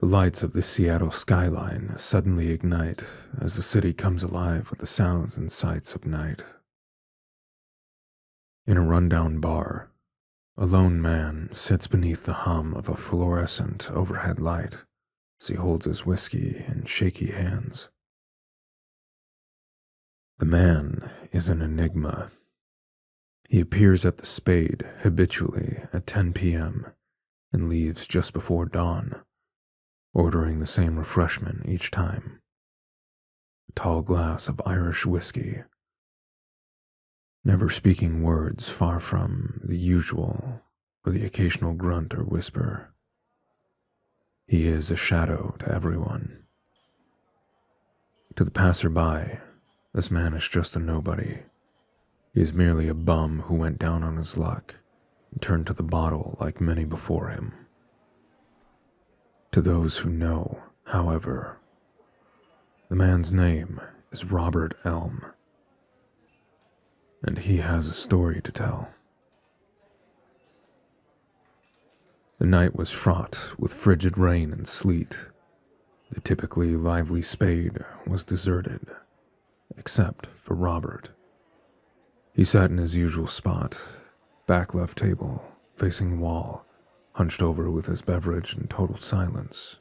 The lights of the Seattle skyline suddenly ignite as the city comes alive with the sounds and sights of night. In a rundown bar, a lone man sits beneath the hum of a fluorescent overhead light as he holds his whiskey in shaky hands. The man is an enigma. He appears at the Spade habitually at 10 p.m. and leaves just before dawn, ordering the same refreshment each time: a tall glass of Irish whiskey, never speaking words far from the usual or the occasional grunt or whisper. He is a shadow to everyone. To the passerby, this man is just a nobody. He is merely a bum who went down on his luck and turned to the bottle like many before him. To those who know, however, the man's name is Robert Elm, and he has a story to tell. The night was fraught with frigid rain and sleet. The typically lively Spade was deserted, except for Robert. He sat in his usual spot, back left table, facing the wall, hunched over with his beverage in total silence,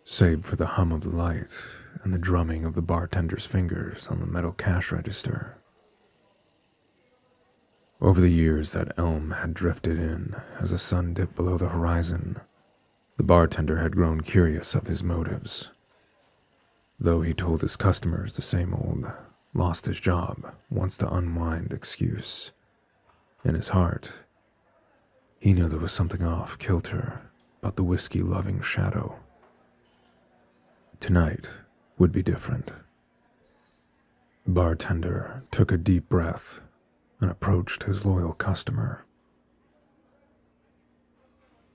save for the hum of the light and the drumming of the bartender's fingers on the metal cash register. Over the years that Elm had drifted in as the sun dipped below the horizon, the bartender had grown curious of his motives. Though he told his customers the same old lost his job wants to unwind excuse, in his heart, he knew there was something off kilter about the whiskey-loving shadow. Tonight would be different. The bartender took a deep breath and approached his loyal customer.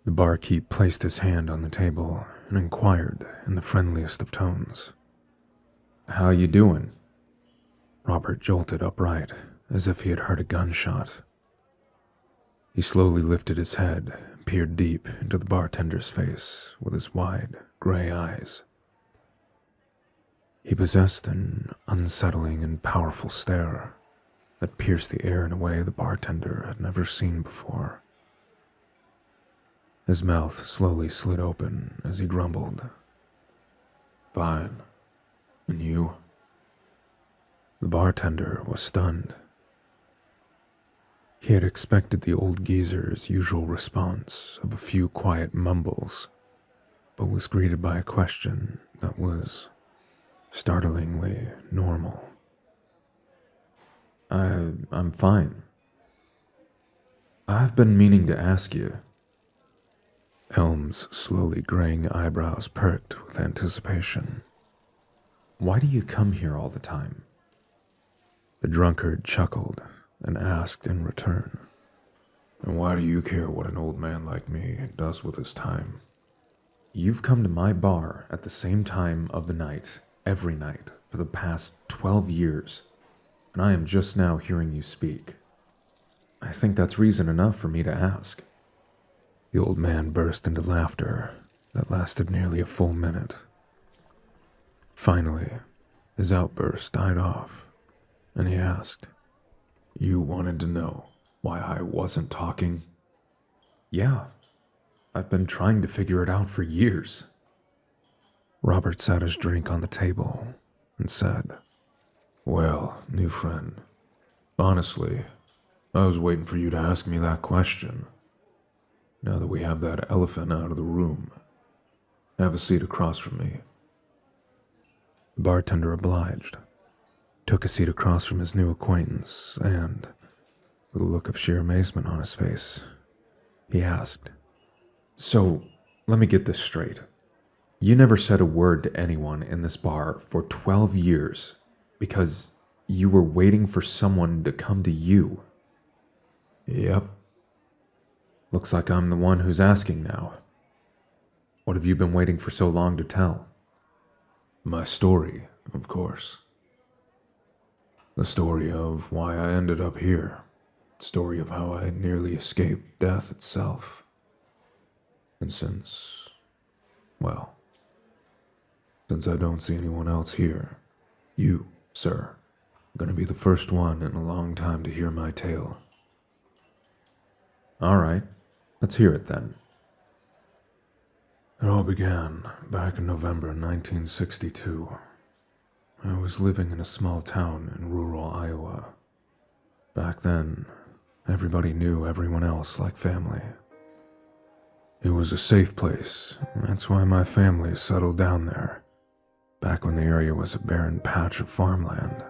The barkeep placed his hand on the table and inquired in the friendliest of tones, "How you doing?" Robert jolted upright as if he had heard a gunshot. He slowly lifted his head and peered deep into the bartender's face with his wide, gray eyes. He possessed an unsettling and powerful stare that pierced the air in a way the bartender had never seen before. His mouth slowly slid open as he grumbled, "Fine. And you?" The bartender was stunned. He had expected the old geezer's usual response of a few quiet mumbles, but was greeted by a question that was startlingly normal. I'm fine. I've been meaning to ask you." Elm's slowly graying eyebrows perked with anticipation. "Why do you come here all the time?" The drunkard chuckled and asked in return, "And why do you care what an old man like me does with his time?" "You've come to my bar at the same time of the night, every night, for the past 12 years, and I am just now hearing you speak. I think that's reason enough for me to ask." The old man burst into laughter that lasted nearly a full minute. Finally, his outburst died off, and he asked, "You wanted to know why I wasn't talking?" "Yeah, I've been trying to figure it out for years." Robert set his drink on the table and said, "Well, new friend, honestly, I was waiting for you to ask me that question. Now that we have that elephant out of the room, have a seat across from me." The bartender obliged, took a seat across from his new acquaintance, and, with a look of sheer amazement on his face, he asked, "So, let me get this straight. You never said a word to anyone in this bar for 12 years because you were waiting for someone to come to you?" "Yep." "Looks like I'm the one who's asking now. What have you been waiting for so long to tell?" "My story, of course. The story of why I ended up here. The story of how I nearly escaped death itself. And since Well, since I don't see anyone else here, you, sir, are going to be the first one in a long time to hear my tale. All right, let's hear it then. It all began back in November 1962. I was living in a small town in rural Iowa. Back then, everybody knew everyone else like family. It was a safe place, that's why my family settled down there, back when the area was a barren patch of farmland.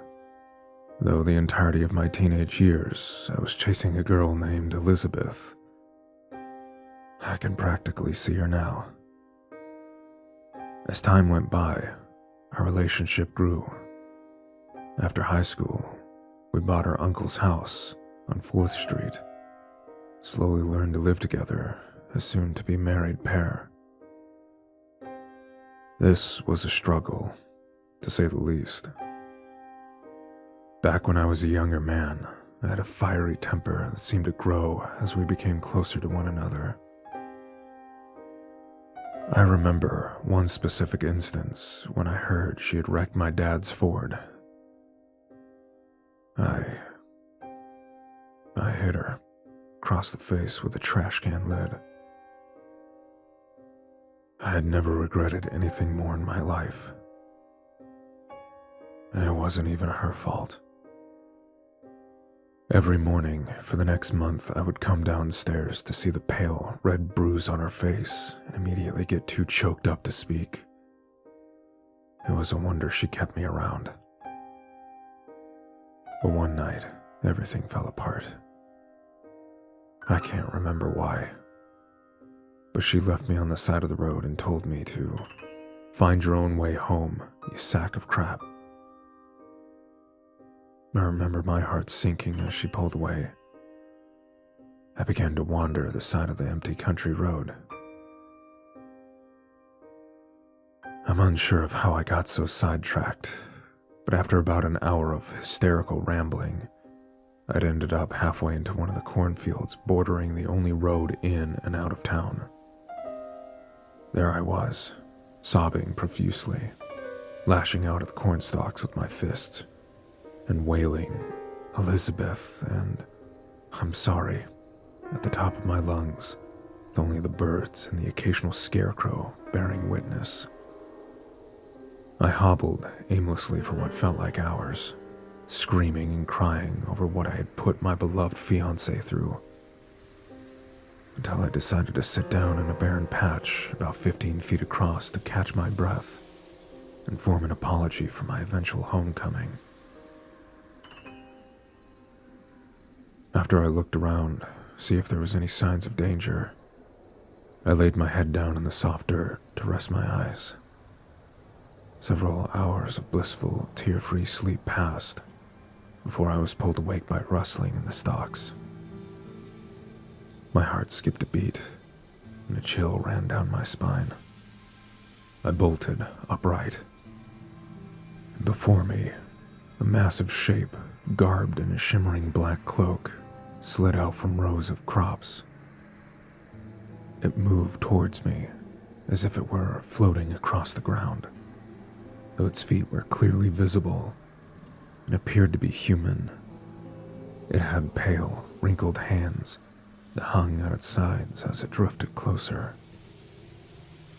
Though the entirety of my teenage years, I was chasing a girl named Elizabeth. I can practically see her now. As time went by, our relationship grew. After high school, we bought our uncle's house on 4th Street, slowly learned to live together as soon-to-be married pair. This was a struggle, to say the least. Back when I was a younger man, I had a fiery temper that seemed to grow as we became closer to one another. I remember one specific instance when I heard she had wrecked my dad's Ford. I hit her across the face with a trash can lid. I had never regretted anything more in my life, and it wasn't even her fault. Every morning for the next month, I would come downstairs to see the pale, red bruise on her face and immediately get too choked up to speak. It was a wonder she kept me around. But one night, everything fell apart. I can't remember why, but she left me on the side of the road and told me to find your own way home, you sack of crap. I remember my heart sinking as she pulled away. I began to wander the side of the empty country road. I'm unsure of how I got so sidetracked, but after about an hour of hysterical rambling, I'd ended up halfway into one of the cornfields bordering the only road in and out of town. There I was, sobbing profusely, lashing out at the cornstalks with my fists, and wailing, "Elizabeth," and "I'm sorry," at the top of my lungs, with only the birds and the occasional scarecrow bearing witness. I hobbled aimlessly for what felt like hours, screaming and crying over what I had put my beloved fiancé through, until I decided to sit down in a barren patch about 15 feet across to catch my breath and form an apology for my eventual homecoming. After I looked around, see if there was any signs of danger, I laid my head down in the soft dirt to rest my eyes. Several hours of blissful, tear-free sleep passed before I was pulled awake by rustling in the stalks. My heart skipped a beat, and a chill ran down my spine. I bolted upright, and before me, a massive shape, garbed in a shimmering black cloak, slid out from rows of crops. It moved towards me, as if it were floating across the ground, though its feet were clearly visible and appeared to be human. It had pale, wrinkled hands that hung at its sides as it drifted closer.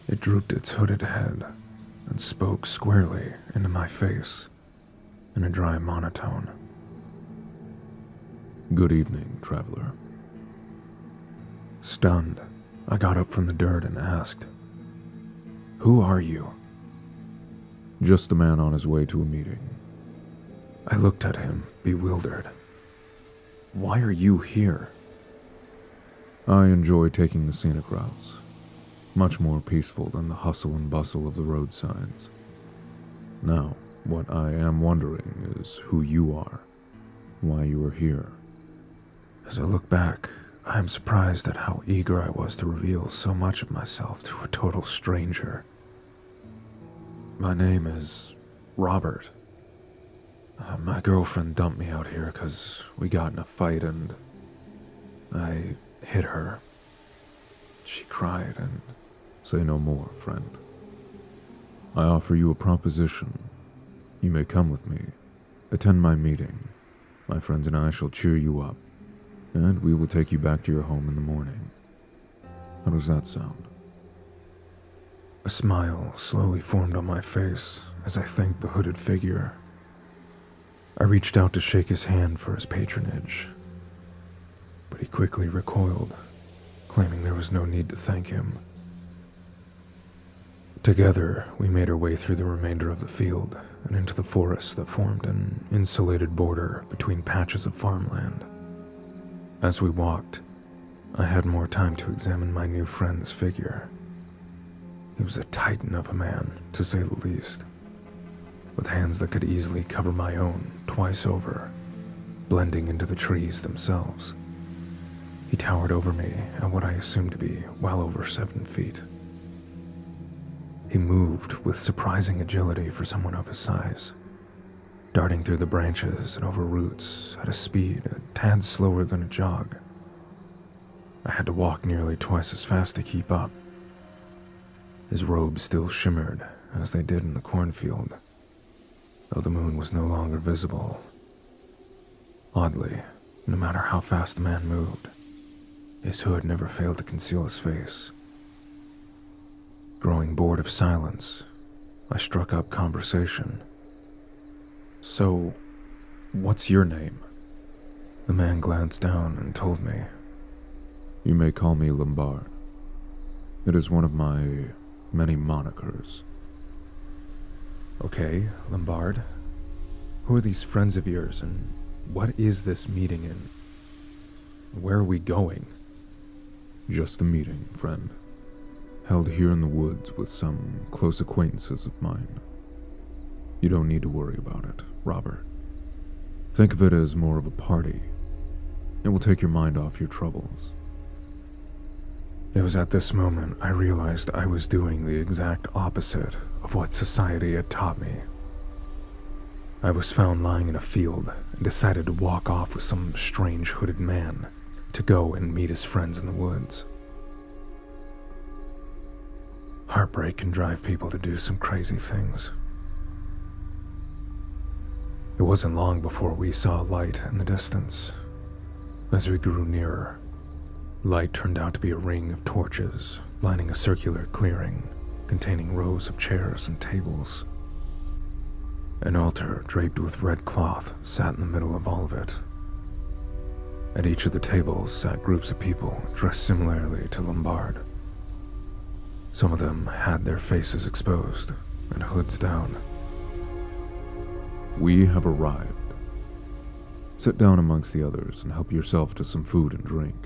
It drooped its hooded head and spoke squarely into my face in a dry monotone. "Good evening, traveler." Stunned, I got up from the dirt and asked, "Who are you?" "Just a man on his way to a meeting." I looked at him, bewildered. "Why are you here?" "I enjoy taking the scenic routes. Much more peaceful than the hustle and bustle of the roadsides. Now, what I am wondering is who you are, why you are here." As I look back, I am surprised at how eager I was to reveal so much of myself to a total stranger. "My name is Robert. My girlfriend dumped me out here because we got in a fight and I hit her. She cried and Say no more, friend. I offer you a proposition. You may come with me, attend my meeting. My friends and I shall cheer you up, and we will take you back to your home in the morning. How does that sound? A smile slowly formed on my face as I thanked the hooded figure. I reached out to shake his hand for his patronage, but he quickly recoiled, claiming there was no need to thank him. Together, we made our way through the remainder of the field and into the forest that formed an insulated border between patches of farmland. As we walked, I had more time to examine my new friend's figure. He was a titan of a man, to say the least, with hands that could easily cover my own twice over, blending into the trees themselves. He towered over me at what I assumed to be well over 7 feet. He moved with surprising agility for someone of his size, darting through the branches and over roots at a speed a tad slower than a jog. I had to walk nearly twice as fast to keep up. His robes still shimmered as they did in the cornfield, though the moon was no longer visible. Oddly, no matter how fast the man moved, his hood never failed to conceal his face. Growing bored of silence, I struck up conversation. So, what's your name? The man glanced down and told me. You may call me Lombard. It is one of my many monikers. Okay, Lombard. Who are these friends of yours, and what is this meeting in? Where are we going? Just a meeting, friend. Held here in the woods with some close acquaintances of mine. You don't need to worry about it, Robert. Think of it as more of a party. It will take your mind off your troubles. It was at this moment I realized I was doing the exact opposite of what society had taught me. I was found lying in a field and decided to walk off with some strange hooded man to go and meet his friends in the woods. Heartbreak can drive people to do some crazy things. It wasn't long before we saw light in the distance. As we grew nearer, light turned out to be a ring of torches lining a circular clearing containing rows of chairs and tables. An altar draped with red cloth sat in the middle of all of it. At each of the tables sat groups of people dressed similarly to Lombard. Some of them had their faces exposed and hoods down. We have arrived. Sit down amongst the others and help yourself to some food and drink.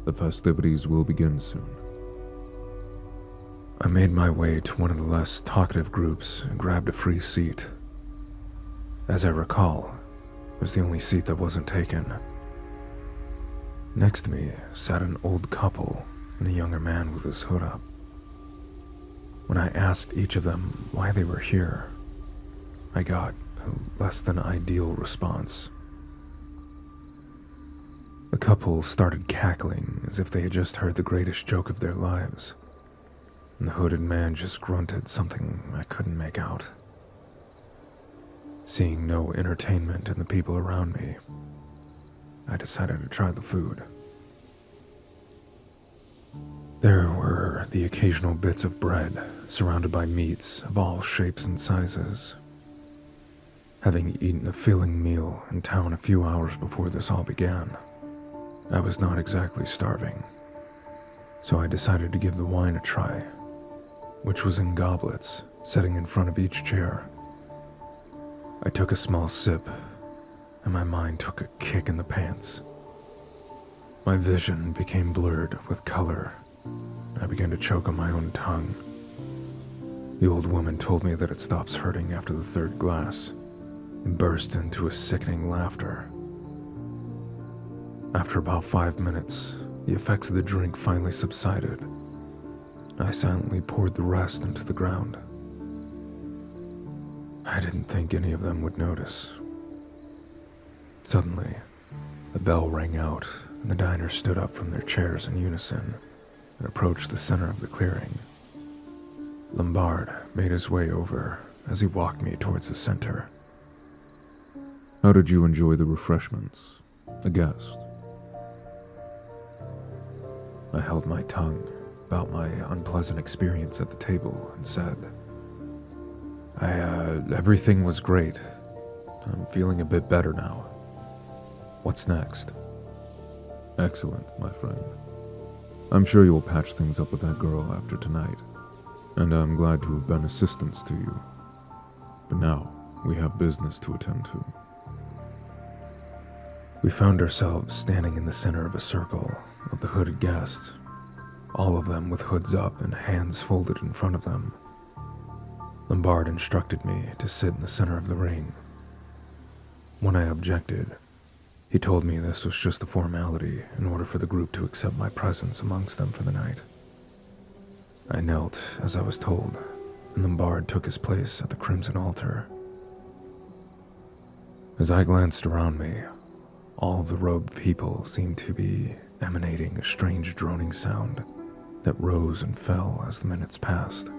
The festivities will begin soon. I made my way to one of the less talkative groups and grabbed a free seat. As I recall, it was the only seat that wasn't taken. Next to me sat an old couple and a younger man with his hood up. When I asked each of them why they were here, I got a less than ideal response. The couple started cackling as if they had just heard the greatest joke of their lives, and the hooded man just grunted something I couldn't make out. Seeing no entertainment in the people around me, I decided to try the food. There were the occasional bits of bread, surrounded by meats of all shapes and sizes. Having eaten a filling meal in town a few hours before this all began, I was not exactly starving, so I decided to give the wine a try, which was in goblets sitting in front of each chair. I took a small sip, and my mind took a kick in the pants. My vision became blurred with color. I began to choke on my own tongue. The old woman told me that it stops hurting after the third glass, and burst into a sickening laughter. After about 5 minutes, the effects of the drink finally subsided, and I silently poured the rest into the ground. I didn't think any of them would notice. Suddenly, the bell rang out, and the diners stood up from their chairs in unison and approached the center of the clearing, Lombard made his way over as he walked me towards the center. How did you enjoy the refreshments? A guest. I held my tongue about my unpleasant experience at the table and said, everything was great. I'm feeling a bit better now. What's next? Excellent, my friend. I'm sure you'll patch things up with that girl after tonight, and I'm glad to have been assistance to you. But now, we have business to attend to. We found ourselves standing in the center of a circle of the hooded guests, all of them with hoods up and hands folded in front of them. Lombard instructed me to sit in the center of the ring. When I objected, he told me this was just a formality in order for the group to accept my presence amongst them for the night. I knelt as I was told, and Lombard took his place at the crimson altar. As I glanced around me, all of the robed people seemed to be emanating a strange droning sound that rose and fell as the minutes passed.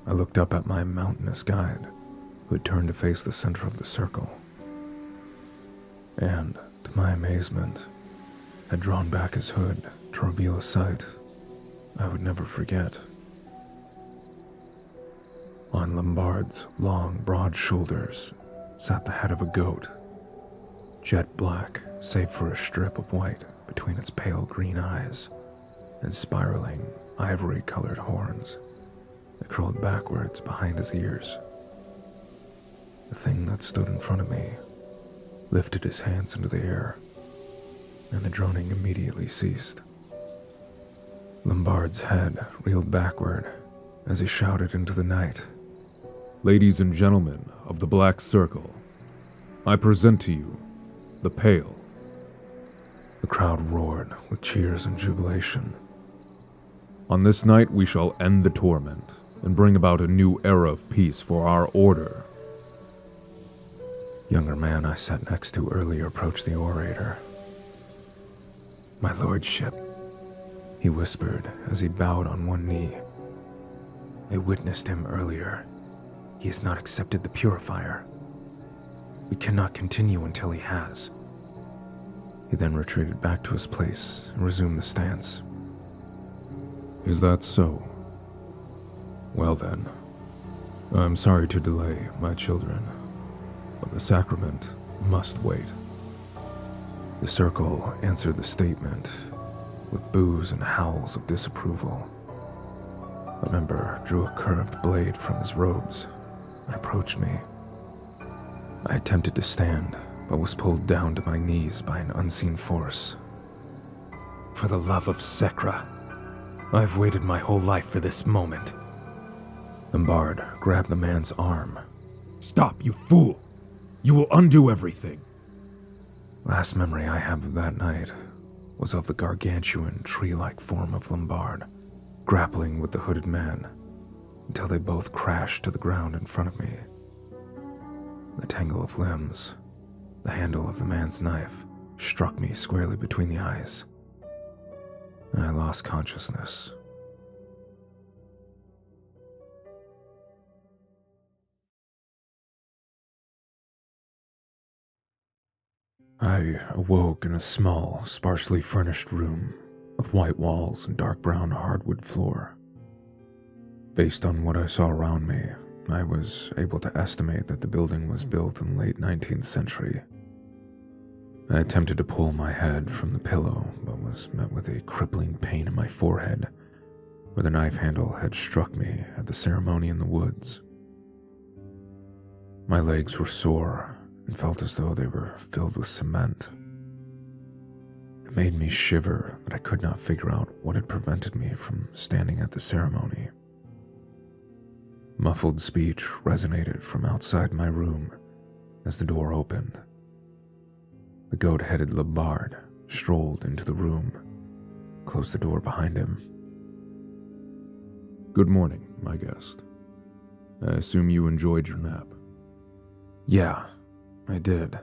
I looked up at my mountainous guide, who had turned to face the center of the circle, and, to my amazement, had drawn back his hood to reveal a sight I would never forget. On Lombard's long, broad shoulders sat the head of a goat, jet black save for a strip of white between its pale green eyes and spiraling, ivory-colored horns that curled backwards behind his ears. The thing that stood in front of me lifted his hands into the air, and the droning immediately ceased. Lombard's head reeled backward as he shouted into the night, "Ladies and gentlemen of the Black Circle, I present to you the Pale." The crowd roared with cheers and jubilation. "On this night we shall end the torment and bring about a new era of peace for our order." Younger man I sat next to earlier approached the orator. "My lordship," he whispered as he bowed on one knee. "I witnessed him earlier. He has not accepted the purifier. We cannot continue until he has." He then retreated back to his place and resumed the stance. "Is that so? Well then, I'm sorry to delay, my children, but the sacrament must wait." The circle answered the statement with boos and howls of disapproval. A member drew a curved blade from his robes and approached me. I attempted to stand, but was pulled down to my knees by an unseen force. "For the love of Sekra, I've waited my whole life for this moment." Lombard grabbed the man's arm. "Stop, you fool! You will undo everything!" Last memory I have of that night was of the gargantuan, tree-like form of Lombard grappling with the hooded man until they both crashed to the ground in front of me. The tangle of limbs, the handle of the man's knife, struck me squarely between the eyes, and I lost consciousness. I awoke in a small, sparsely furnished room with white walls and dark brown hardwood floor. Based on what I saw around me, I was able to estimate that the building was built in the late 19th century. I attempted to pull my head from the pillow, but was met with a crippling pain in my forehead where the knife handle had struck me at the ceremony in the woods. My legs were sore and felt as though they were filled with cement. It made me shiver that I could not figure out what had prevented me from standing at the ceremony. Muffled speech resonated from outside my room as the door opened. The goat-headed Lombard strolled into the room, closed the door behind him. "Good morning, my guest. I assume you enjoyed your nap." "Yeah, I did.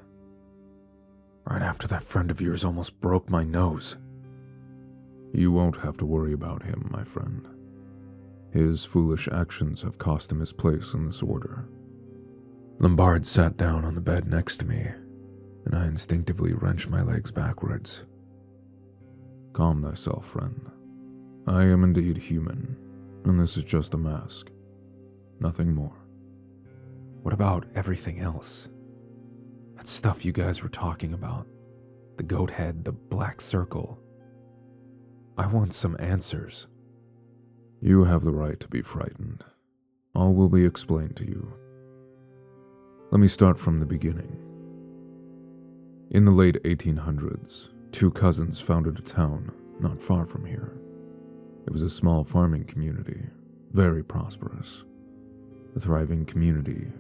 Right after that friend of yours almost broke my nose." "You won't have to worry about him, my friend. His foolish actions have cost him his place in this order. Lombard sat down on the bed next to me, and I instinctively wrenched my legs backwards. Calm thyself, friend. I am indeed human, and this is just a mask. Nothing more. What about everything else? That stuff you guys were talking about. The goat head, the black circle. I want some answers. You have the right to be frightened. All will be explained to you. Let me start from the beginning. In the late 1800s, two cousins founded a town not far from here. It was a small farming community, very prosperous. A thriving community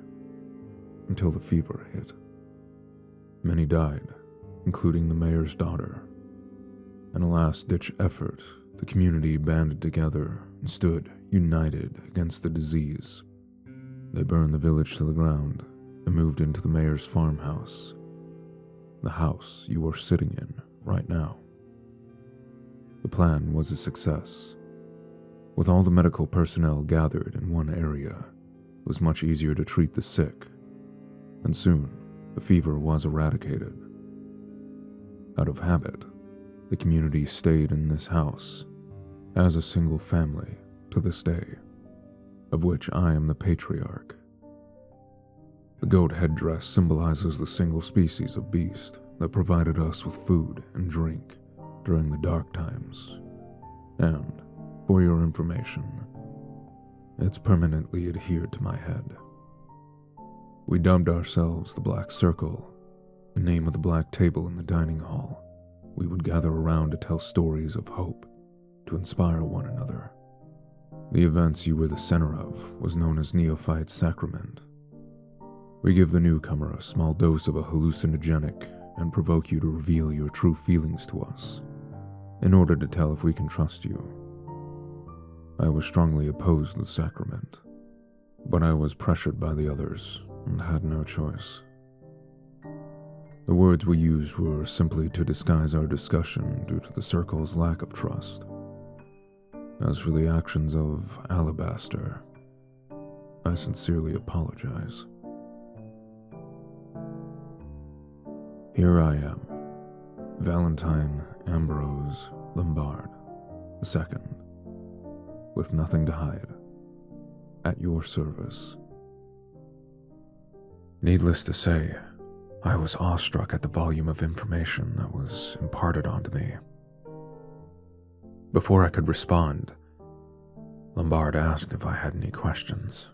until the fever hit. Many died, including the mayor's daughter. In a last-ditch effort, the community banded together and stood united against the disease. They burned the village to the ground and moved into the mayor's farmhouse, the house you are sitting in right now. The plan was a success. With all the medical personnel gathered in one area, it was much easier to treat the sick, and soon the fever was eradicated. Out of habit, the community stayed in this house as a single family to this day, of which I am the patriarch. The goat headdress symbolizes the single species of beast that provided us with food and drink during the dark times. And, for your information, it's permanently adhered to my head. We dubbed ourselves the Black Circle, the name of the black table in the dining hall. We would gather around to tell stories of hope, to inspire one another. The events you were the center of was known as Neophyte Sacrament. We give the newcomer a small dose of a hallucinogenic and provoke you to reveal your true feelings to us, in order to tell if we can trust you. I was strongly opposed to the sacrament, but I was pressured by the others and had no choice. The words we used were simply to disguise our discussion due to the circle's lack of trust. As for the actions of Alabaster, I sincerely apologize. Here I am, Valentine Ambrose Lombard II, with nothing to hide, at your service. Needless to say, I was awestruck at the volume of information that was imparted onto me. Before I could respond, Lombard asked if I had any questions.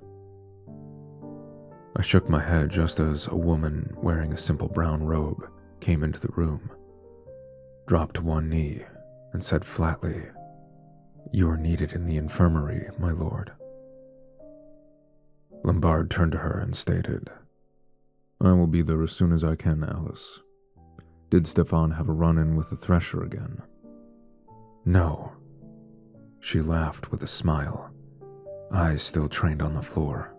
I shook my head just as a woman wearing a simple brown robe came into the room, dropped to one knee, and said flatly, "You are needed in the infirmary, my lord." Lombard turned to her and stated, "I will be there as soon as I can, Alice. Did Stefan have a run-in with the Thresher again?" "No." She laughed with a smile, eyes still trained on the floor.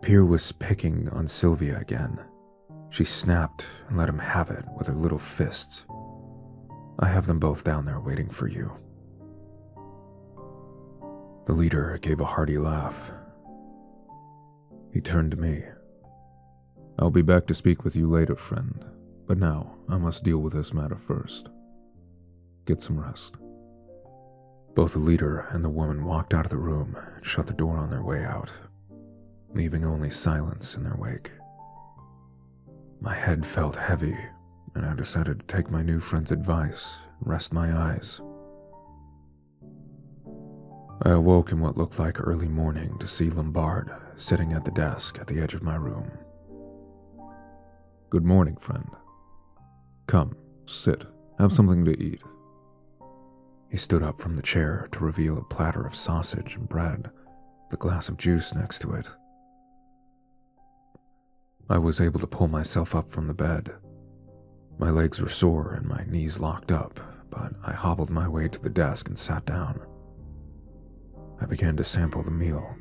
Pierre was picking on Sylvia again. She snapped and let him have it with her little fists. I have them both down there waiting for you. The leader gave a hearty laugh. He turned to me. "I'll be back to speak with you later, friend, but now I must deal with this matter first. Get some rest." Both the leader and the woman walked out of the room and shut the door on their way out, leaving only silence in their wake. My head felt heavy, and I decided to take my new friend's advice and rest my eyes. I awoke in what looked like early morning to see Lombard sitting at the desk at the edge of my room. "Good morning, friend. Come, sit, have something to eat." He stood up from the chair to reveal a platter of sausage and bread, with a glass of juice next to it. I was able to pull myself up from the bed. My legs were sore and my knees locked up, but I hobbled my way to the desk and sat down. I began to sample the meal.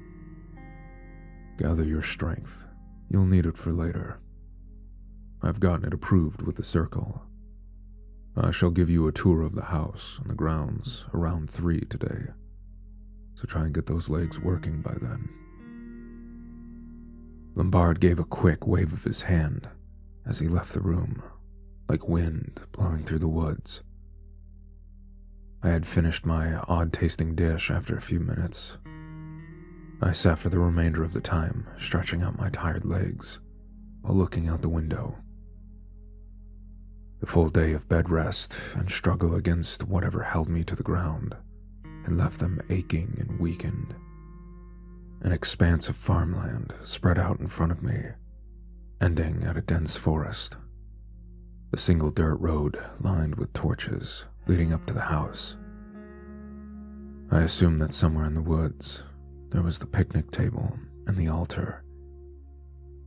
"Gather your strength. You'll need it for later. I've gotten it approved with the circle. I shall give you a tour of the house and the grounds around 3 today. so try and get those legs working by then. Lombard gave a quick wave of his hand as he left the room, like wind blowing through the woods. I had finished my odd-tasting dish after a few minutes. I sat for the remainder of the time, stretching out my tired legs while looking out the window. The full day of bed rest and struggle against whatever held me to the ground had left them aching and weakened. An expanse of farmland spread out in front of me, ending at a dense forest. A single dirt road lined with torches leading up to the house. I assumed that somewhere in the woods there was the picnic table and the altar,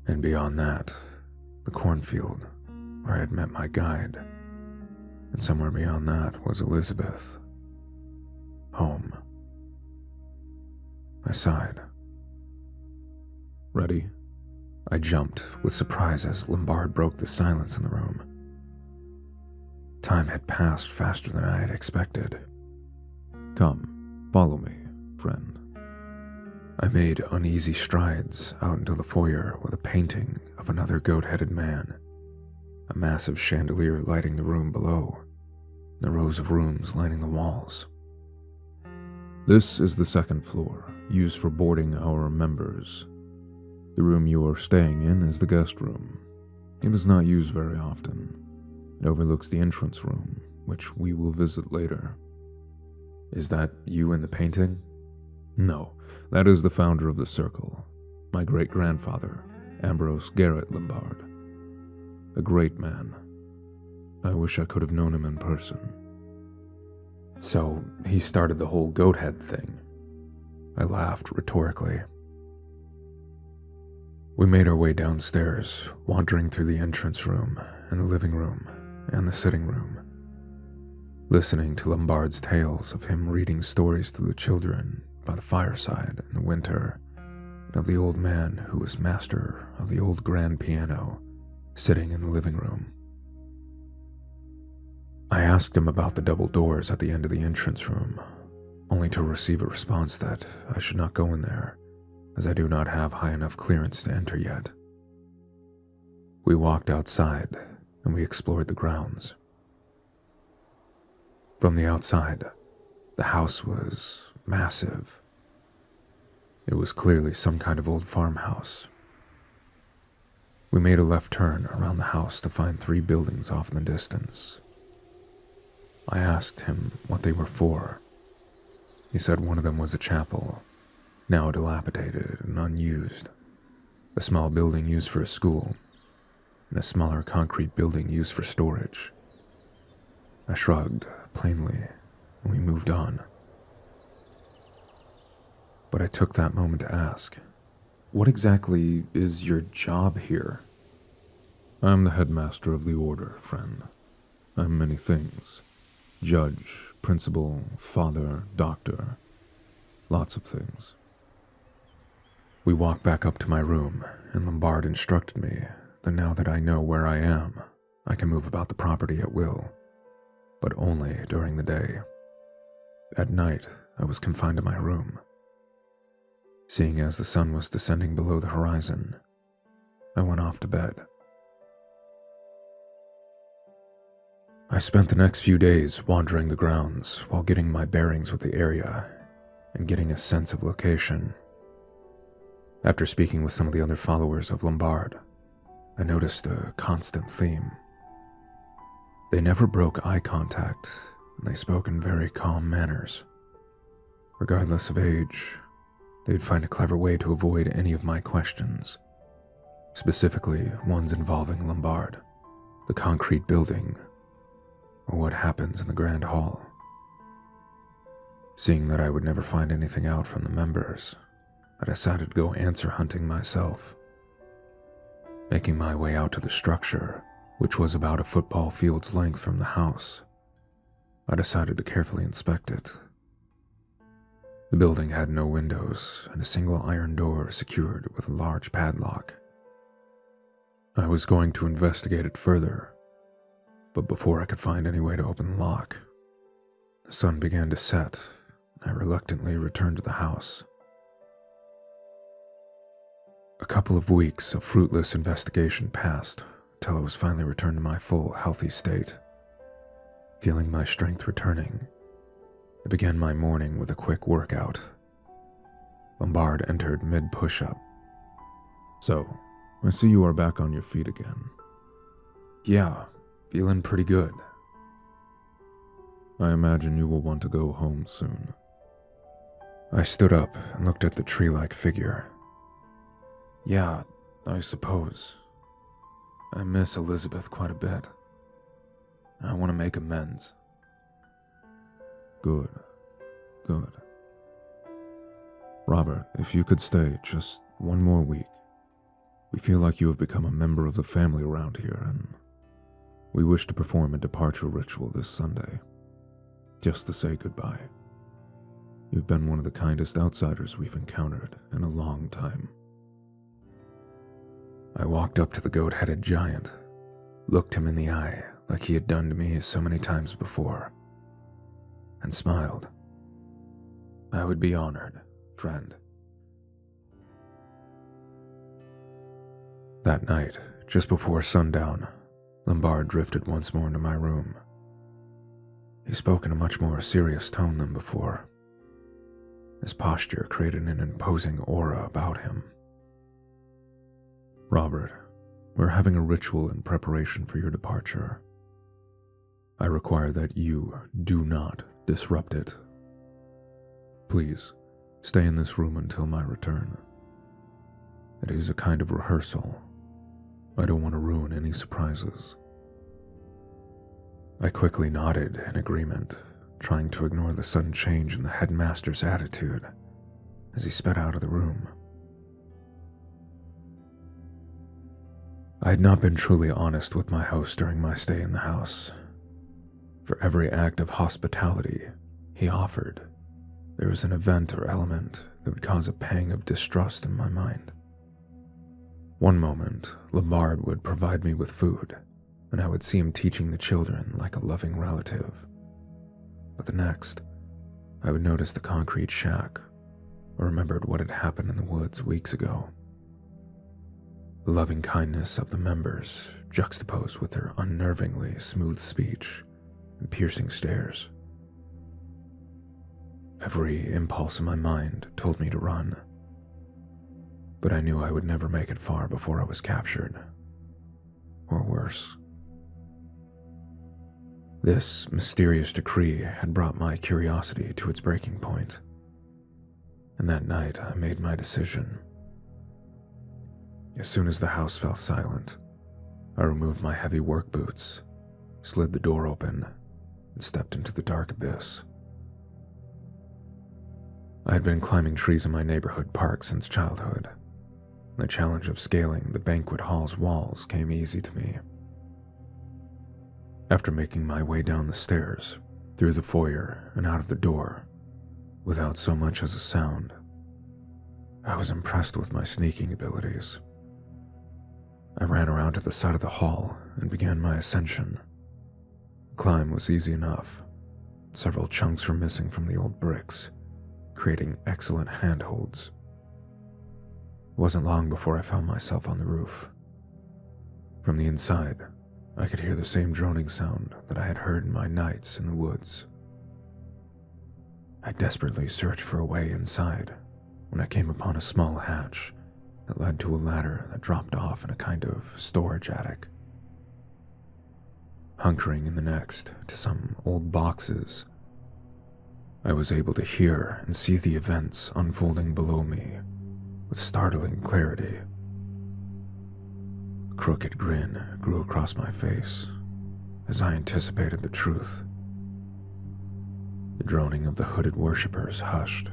and beyond that, the cornfield where I had met my guide, and somewhere beyond that was Elizabeth. Home. I sighed. Ready? I jumped with surprise as Lombard broke the silence in the room. Time had passed faster than I had expected. Come, follow me, friend. I made uneasy strides out into the foyer with a painting of another goat-headed man, a massive chandelier lighting the room below, and the rows of rooms lining the walls. This is the second floor, used for boarding our members. The room you are staying in is the guest room. It is not used very often. It overlooks the entrance room, which we will visit later. Is that you in the painting? No, that is the founder of the circle, my great-grandfather, Ambrose Garrett Lombard. A great man. I wish I could have known him in person. So, he started the whole goat head thing. I laughed rhetorically. We made our way downstairs, wandering through the entrance room and the living room and the sitting room, listening to Lombard's tales of him reading stories to the children by the fireside in the winter, and of the old man who was master of the old grand piano sitting in the living room. I asked him about the double doors at the end of the entrance room, only to receive a response that I should not go in there, as I do not have high enough clearance to enter yet. We walked outside, and we explored the grounds. From the outside, the house was massive. It was clearly some kind of old farmhouse. We made a left turn around the house to find 3 buildings off in the distance. I asked him what they were for. He said one of them was a chapel, now dilapidated and unused, a small building used for a school, and a smaller concrete building used for storage. I shrugged plainly, and we moved on. But I took that moment to ask, what exactly is your job here? I'm the headmaster of the order, friend. I'm many things. Judge, principal, father, doctor. Lots of things. We walked back up to my room, and Lombard instructed me that now that I know where I am, I can move about the property at will, but only during the day. At night, I was confined to my room. Seeing as the sun was descending below the horizon, I went off to bed. I spent the next few days wandering the grounds while getting my bearings with the area and getting a sense of location. After speaking with some of the other followers of Lombard, I noticed a constant theme. They never broke eye contact, and they spoke in very calm manners. Regardless of age, they'd find a clever way to avoid any of my questions, specifically ones involving Lombard, the concrete building, or what happens in the Grand Hall. Seeing that I would never find anything out from the members, I decided to go answer hunting myself. Making my way out to the structure, which was about a football field's length from the house, I decided to carefully inspect it. The building had no windows and a single iron door secured with a large padlock. I was going to investigate it further, but before I could find any way to open the lock, the sun began to set I reluctantly returned to the house. A couple of weeks of fruitless investigation passed till I was finally returned to my full, healthy state. Feeling my strength returning, I began my morning with a quick workout. Lombard entered mid-push-up. "So, I see you are back on your feet again." "Yeah, feeling pretty good." "I imagine you will want to go home soon." I stood up and looked at the tree-like figure. "Yeah, I suppose. I miss Elizabeth quite a bit. I want to make amends." "Good, good. Robert, if you could stay just one more week. We feel like you have become a member of the family around here, and we wish to perform a departure ritual this Sunday, just to say goodbye. You've been one of the kindest outsiders we've encountered in a long time." I walked up to the goat-headed giant, looked him in the eye like he had done to me so many times before, and smiled. "I would be honored, friend." That night, just before sundown, Lombard drifted once more into my room. He spoke in a much more serious tone than before. His posture created an imposing aura about him. "Robert, we're having a ritual in preparation for your departure. I require that you do not disrupt it. Please, stay in this room until my return. It is a kind of rehearsal. I don't want to ruin any surprises." I quickly nodded in agreement, trying to ignore the sudden change in the headmaster's attitude as he sped out of the room. I had not been truly honest with my host during my stay in the house. For every act of hospitality he offered, there was an event or element that would cause a pang of distrust in my mind. One moment, Lombard would provide me with food, and I would see him teaching the children like a loving relative. But the next, I would notice the concrete shack, or remembered what had happened in the woods weeks ago. The loving kindness of the members juxtaposed with their unnervingly smooth speech and piercing stares. Every impulse in my mind told me to run, but I knew I would never make it far before I was captured, or worse. This mysterious decree had brought my curiosity to its breaking point, and that night I made my decision. As soon as the house fell silent, I removed my heavy work boots, slid the door open, and stepped into the dark abyss. I had been climbing trees in my neighborhood park since childhood. The challenge of scaling the banquet hall's walls came easy to me. After making my way down the stairs, through the foyer, and out of the door, without so much as a sound, I was impressed with my sneaking abilities. I ran around to the side of the hall and began my ascension. The climb was easy enough. Several chunks were missing from the old bricks, creating excellent handholds. It wasn't long before I found myself on the roof. From the inside, I could hear the same droning sound that I had heard in my nights in the woods. I desperately searched for a way inside when I came upon a small hatch that led to a ladder that dropped off in a kind of storage attic. Hunkering in the next to some old boxes, I was able to hear and see the events unfolding below me with startling clarity. A crooked grin grew across my face as I anticipated the truth. The droning of the hooded worshippers hushed.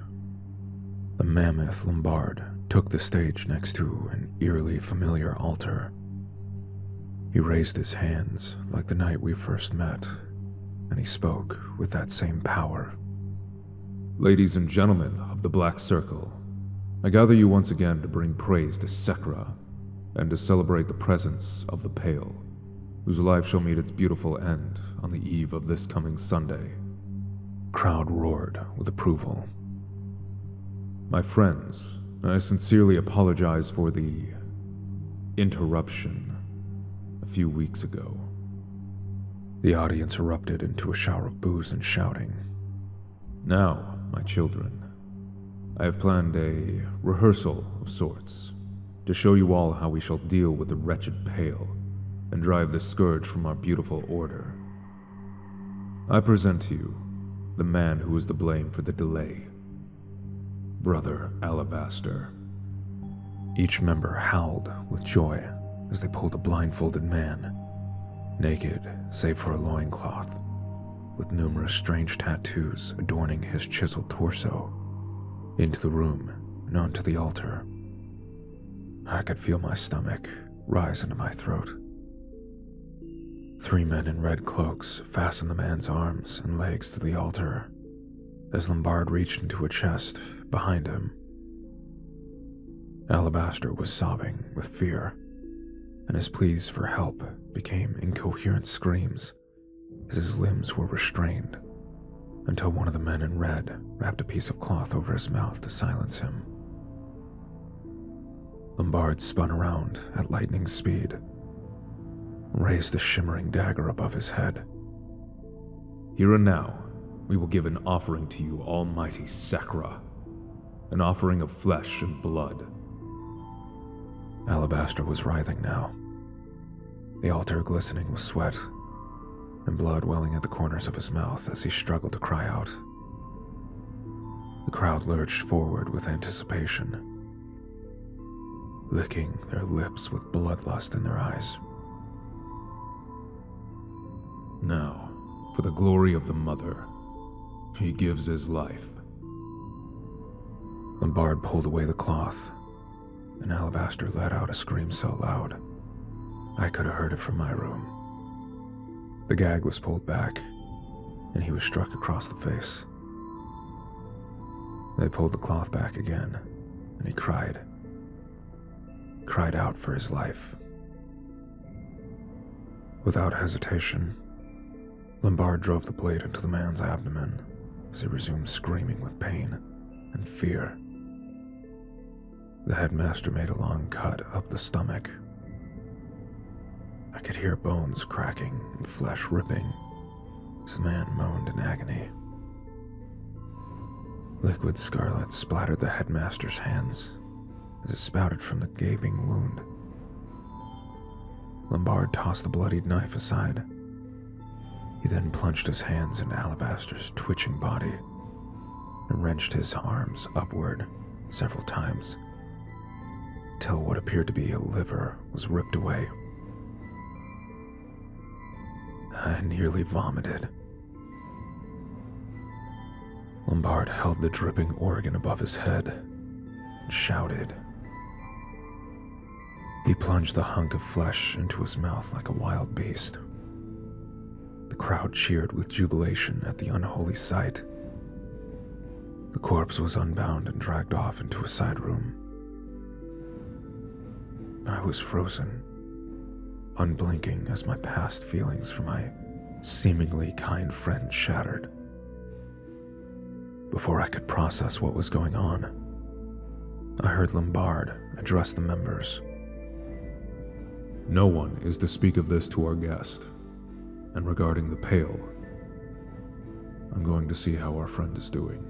The mammoth Lombard took the stage next to an eerily familiar altar. He raised his hands like the night we first met, and he spoke with that same power. "Ladies and gentlemen of the Black Circle, I gather you once again to bring praise to Sekra, and to celebrate the presence of the Pale, whose life shall meet its beautiful end on the eve of this coming Sunday. crowd roared with approval. My friends, I sincerely apologize for the interruption a few weeks ago. The audience erupted into a shower of boos and shouting. Now, my children, I have planned a rehearsal of sorts to show you all how we shall deal with the wretched Pale and drive the scourge from our beautiful order. I present to you the man who is to blame for the delay, Brother Alabaster. Each member howled with joy as they pulled a blindfolded man, naked save for a loincloth, with numerous strange tattoos adorning his chiseled torso, into the room and onto the altar. I could feel my stomach rise into my throat. 3 men in red cloaks fastened the man's arms and legs to the altar as Lombard reached into a chest behind him. Alabaster was sobbing with fear, and his pleas for help became incoherent screams as his limbs were restrained, until one of the men in red wrapped a piece of cloth over his mouth to silence him. Lombard spun around at lightning speed, raised a shimmering dagger above his head. Here and now, we will give an offering to you, almighty Sakra, an offering of flesh and blood. Alabaster was writhing now, the altar glistening with sweat, and blood welling at the corners of his mouth as he struggled to cry out. The crowd lurched forward with anticipation, licking their lips with bloodlust in their eyes. Now, for the glory of the Mother, he gives his life. Lombard pulled away the cloth, and Alabaster let out a scream so loud I could have heard it from my room. The gag was pulled back, and he was struck across the face. They pulled the cloth back again, and he cried out for his life. Without hesitation, Lombard drove the blade into the man's abdomen as he resumed screaming with pain and fear. The headmaster made a long cut up the stomach. I could hear bones cracking and flesh ripping as the man moaned in agony. Liquid scarlet splattered the headmaster's hands as it spouted from the gaping wound. Lombard tossed the bloodied knife aside. He then plunged his hands into Alabaster's twitching body and wrenched his arms upward several times, till what appeared to be a liver was ripped away. I nearly vomited. Lombard held the dripping organ above his head and shouted. He plunged the hunk of flesh into his mouth like a wild beast. The crowd cheered with jubilation at the unholy sight. The corpse was unbound and dragged off into a side room. I was frozen, unblinking as my past feelings for my seemingly kind friend shattered. Before I could process what was going on, I heard Lombard address the members. No one is to speak of this to our guest, and regarding the Pale, I'm going to see how our friend is doing,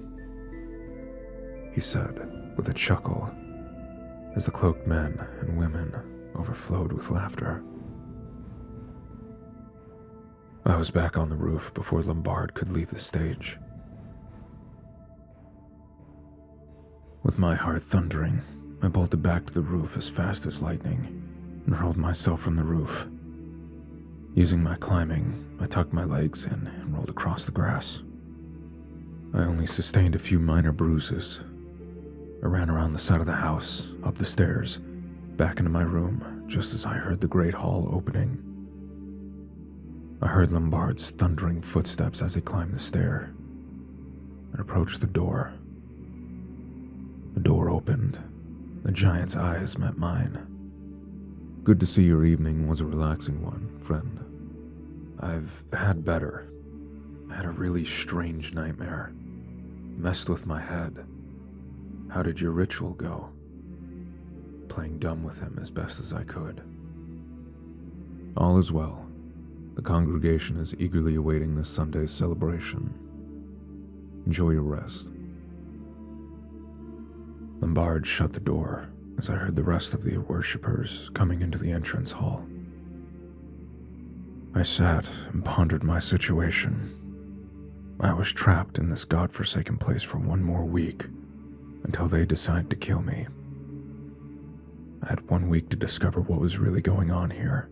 he said with a chuckle as the cloaked men and women overflowed with laughter. I was back on the roof before Lombard could leave the stage. With my heart thundering, I bolted back to the roof as fast as lightning and hurled myself from the roof. Using my climbing, I tucked my legs in and rolled across the grass. I only sustained a few minor bruises. I ran around the side of the house, up the stairs, back into my room just as I heard the great hall opening. I heard Lombard's thundering footsteps as he climbed the stair and approached the door. The door opened. The giant's eyes met mine. Good to see your evening was a relaxing one, friend. I've had better, I had a really strange nightmare. Messed with my head. How did your ritual go? Playing dumb with him as best as I could. All is well. The congregation is eagerly awaiting this Sunday's celebration. Enjoy your rest. Lombard shut the door as I heard the rest of the worshippers coming into the entrance hall. I sat and pondered my situation. I was trapped in this godforsaken place for one more week until they decided to kill me. I had 1 week to discover what was really going on here,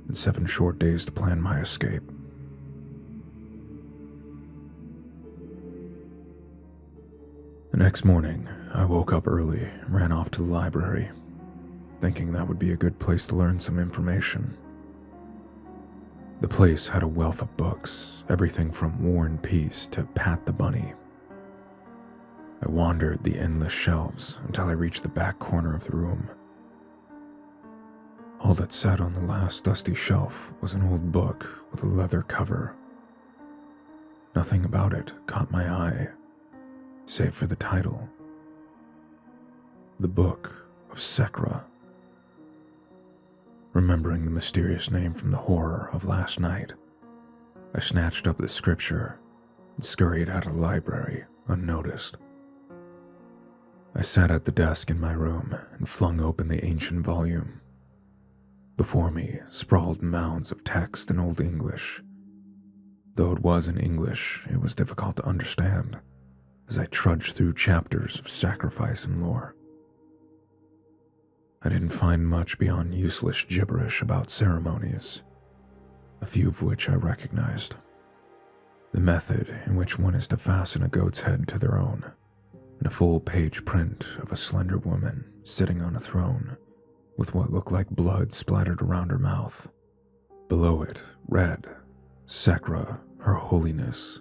and 7 short days to plan my escape. The next morning, I woke up early and ran off to the library, thinking that would be a good place to learn some information. The place had a wealth of books, everything from War and Peace to Pat the Bunny. I wandered the endless shelves until I reached the back corner of the room. All that sat on the last dusty shelf was an old book with a leather cover. Nothing about it caught my eye, save for the title. The Book of Sekra. Remembering the mysterious name from the horror of last night, I snatched up the scripture and scurried out of the library unnoticed. I sat at the desk in my room and flung open the ancient volume. Before me sprawled mounds of text in Old English. Though it was in English, it was difficult to understand as I trudged through chapters of sacrifice and lore. I didn't find much beyond useless gibberish about ceremonies, a few of which I recognized. The method in which one is to fasten a goat's head to their own, and a full-page print of a slender woman sitting on a throne with what looked like blood splattered around her mouth. Below it read, Sekra, Her Holiness.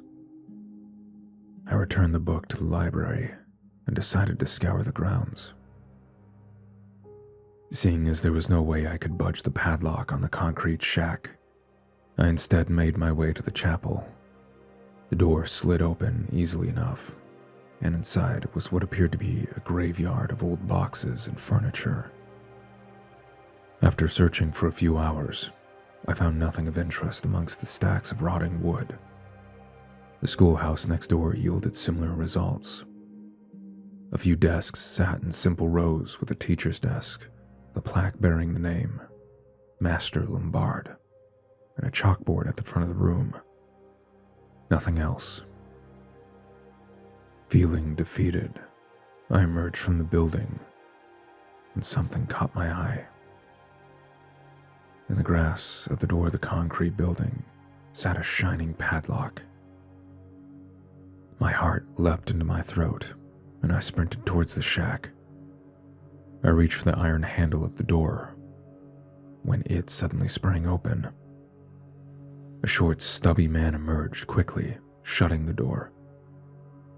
I returned the book to the library and decided to scour the grounds. Seeing as there was no way I could budge the padlock on the concrete shack, I instead made my way to the chapel. The door slid open easily enough, and inside was what appeared to be a graveyard of old boxes and furniture. After searching for a few hours, I found nothing of interest amongst the stacks of rotting wood. The schoolhouse next door yielded similar results. A few desks sat in simple rows with a teacher's desk, the plaque bearing the name, Master Lombard, and a chalkboard at the front of the room. Nothing else. Feeling defeated, I emerged from the building, and something caught my eye. In the grass at the door of the concrete building sat a shining padlock. My heart leapt into my throat, and I sprinted towards the shack. I reached for the iron handle of the door, when it suddenly sprang open. A short, stubby man emerged quickly, shutting the door.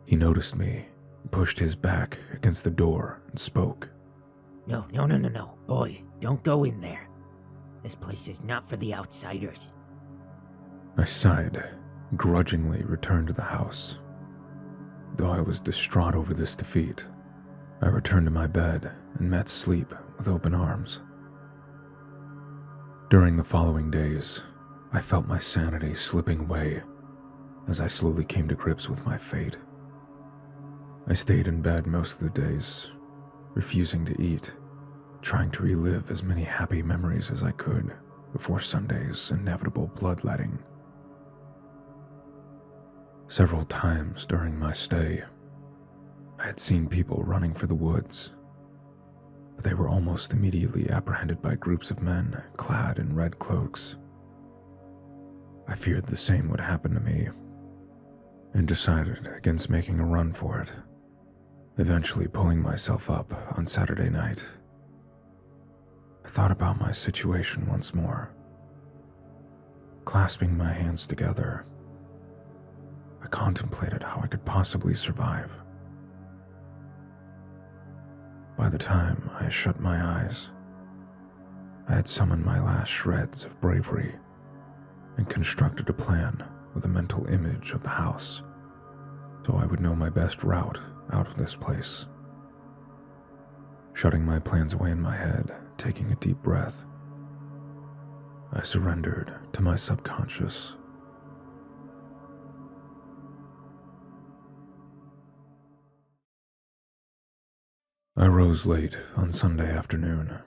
He noticed me, pushed his back against the door, and spoke. No, boy, don't go in there. This place is not for the outsiders. I sighed, grudgingly returned to the house. Though I was distraught over this defeat, I returned to my bed and met sleep with open arms. During the following days, I felt my sanity slipping away as I slowly came to grips with my fate. I stayed in bed most of the days, refusing to eat, trying to relive as many happy memories as I could before Sunday's inevitable bloodletting. Several times during my stay, I had seen people running for the woods, but they were almost immediately apprehended by groups of men clad in red cloaks. I feared the same would happen to me, and decided against making a run for it, eventually pulling myself up on Saturday night. I thought about my situation once more. Clasping my hands together, I contemplated how I could possibly survive. By the time I shut my eyes, I had summoned my last shreds of bravery and constructed a plan with a mental image of the house, so I would know my best route out of this place. Shutting my plans away in my head, taking a deep breath, I surrendered to my subconscious. I rose late on Sunday afternoon,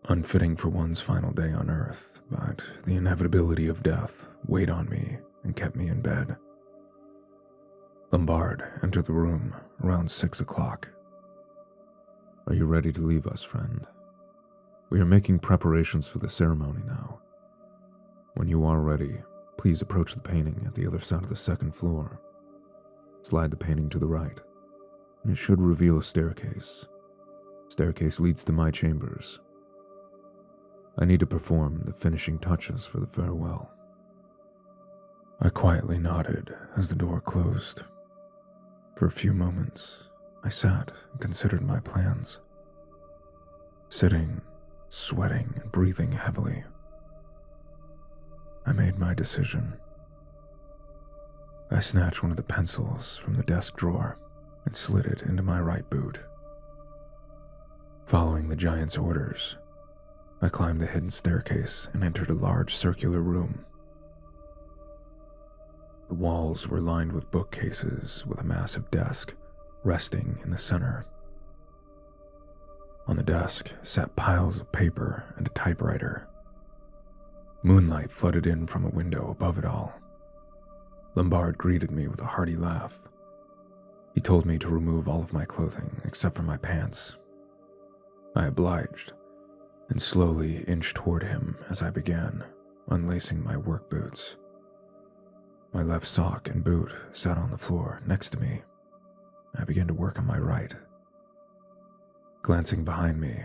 unfitting for one's final day on Earth, but the inevitability of death weighed on me and kept me in bed. Lombard entered the room around 6 o'clock. Are you ready to leave us, friend? We are making preparations for the ceremony now. When you are ready, please approach the painting at the other side of the second floor. Slide the painting to the right. It should reveal a staircase. Staircase leads to my chambers. I need to perform the finishing touches for the farewell. I quietly nodded as the door closed. For a few moments, I sat and considered my plans. Sitting, sweating, and breathing heavily, I made my decision. I snatched one of the pencils from the desk drawer and slid it into my right boot. Following the giant's orders, I climbed the hidden staircase and entered a large circular room. The walls were lined with bookcases with a massive desk resting in the center. On the desk sat piles of paper and a typewriter. Moonlight flooded in from a window above it all. Lombard greeted me with a hearty laugh. He told me to remove all of my clothing except for my pants. I obliged and slowly inched toward him as I began unlacing my work boots. My left sock and boot sat on the floor next to me. I began to work on my right. Glancing behind me,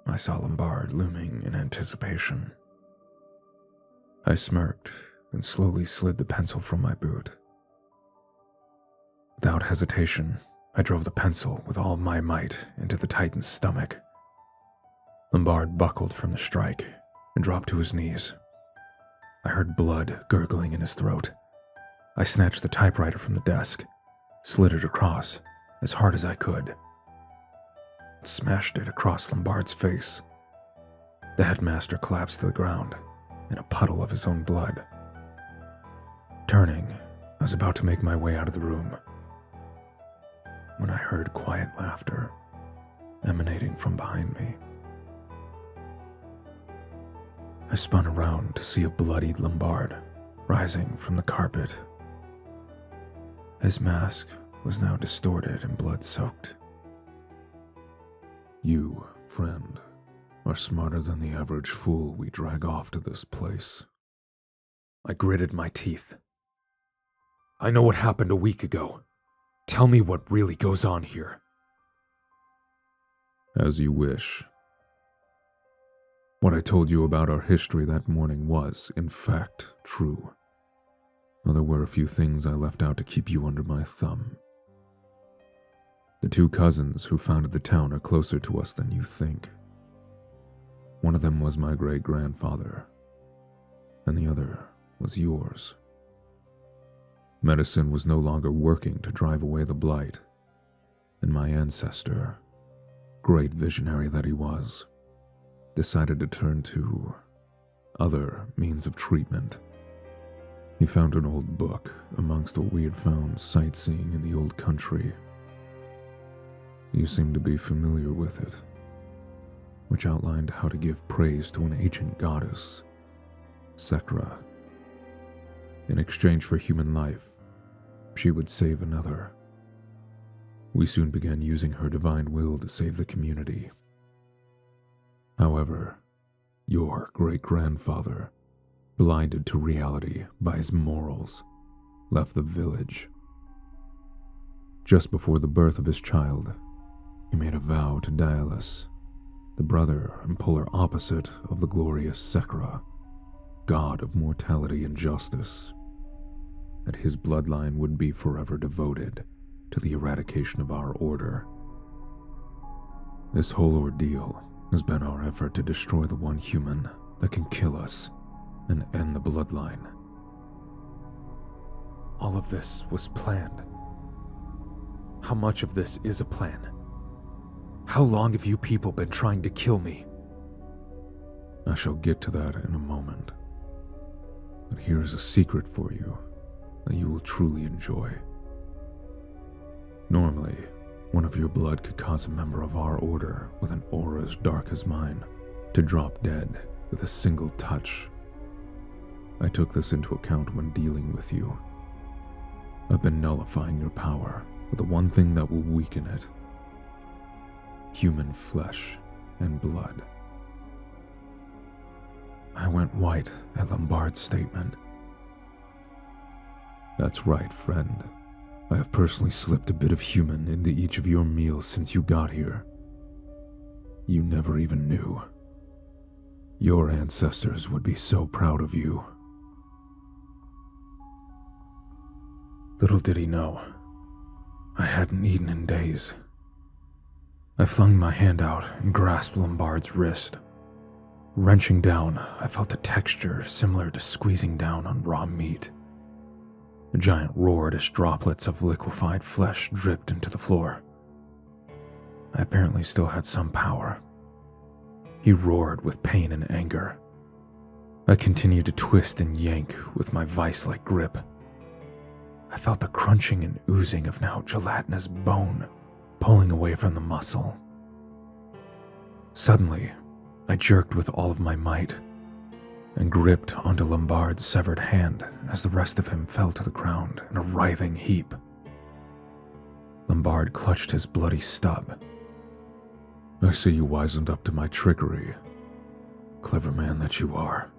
I saw Lombard looming in anticipation. I smirked and slowly slid the pencil from my boot. Without hesitation, I drove the pencil with all my might into the Titan's stomach. Lombard buckled from the strike and dropped to his knees. I heard blood gurgling in his throat. I snatched the typewriter from the desk, slid it across as hard as I could, and smashed it across Lombard's face. The headmaster collapsed to the ground in a puddle of his own blood. Turning, I was about to make my way out of the room when I heard quiet laughter emanating from behind me. I spun around to see a bloodied Lombard rising from the carpet. His mask was now distorted and blood-soaked. You, friend, are smarter than the average fool we drag off to this place. I gritted my teeth. I know what happened a week ago. Tell me what really goes on here. As you wish. What I told you about our history that morning was, in fact, true. Though there were a few things I left out to keep you under my thumb. The two cousins who founded the town are closer to us than you think. One of them was my great-grandfather, and the other was yours. Medicine was no longer working to drive away the blight, and my ancestor, great visionary that he was, decided to turn to other means of treatment. He found an old book amongst what we had found sightseeing in the old country. You seem to be familiar with it, which outlined how to give praise to an ancient goddess, Sekra. In exchange for human life, she would save another. We soon began using her divine will to save the community. However, your great-grandfather, blinded to reality by his morals, left the village. Just before the birth of his child, he made a vow to Daedalus, the brother and polar opposite of the glorious Sekra, god of mortality and justice, that his bloodline would be forever devoted to the eradication of our order. This whole ordeal has been our effort to destroy the one human that can kill us and end the bloodline. all of this was planned? How much of this is a plan? How long have you people been trying to kill me? I shall get to that in a moment. But here's a secret for you that you will truly enjoy. Normally, one of your blood could cause a member of our order with an aura as dark as mine to drop dead with a single touch. I took this into account when dealing with you. I've been nullifying your power with the one thing that will weaken it: human flesh and blood. I went white at Lombard's statement. That's right, friend. I have personally slipped a bit of human into each of your meals since you got here. You never even knew. Your ancestors would be so proud of you. Little did he know, I hadn't eaten in days. I flung my hand out and grasped Lombard's wrist. Wrenching down, I felt a texture similar to squeezing down on raw meat. A giant roared as droplets of liquefied flesh dripped into the floor. I apparently still had some power. He roared with pain and anger. I continued to twist and yank with my vice-like grip. I felt the crunching and oozing of now gelatinous bone pulling away from the muscle. Suddenly, I jerked with all of my might and gripped onto Lombard's severed hand as the rest of him fell to the ground in a writhing heap. Lombard clutched his bloody stub. I see you wisened up to my trickery. Clever man that you are.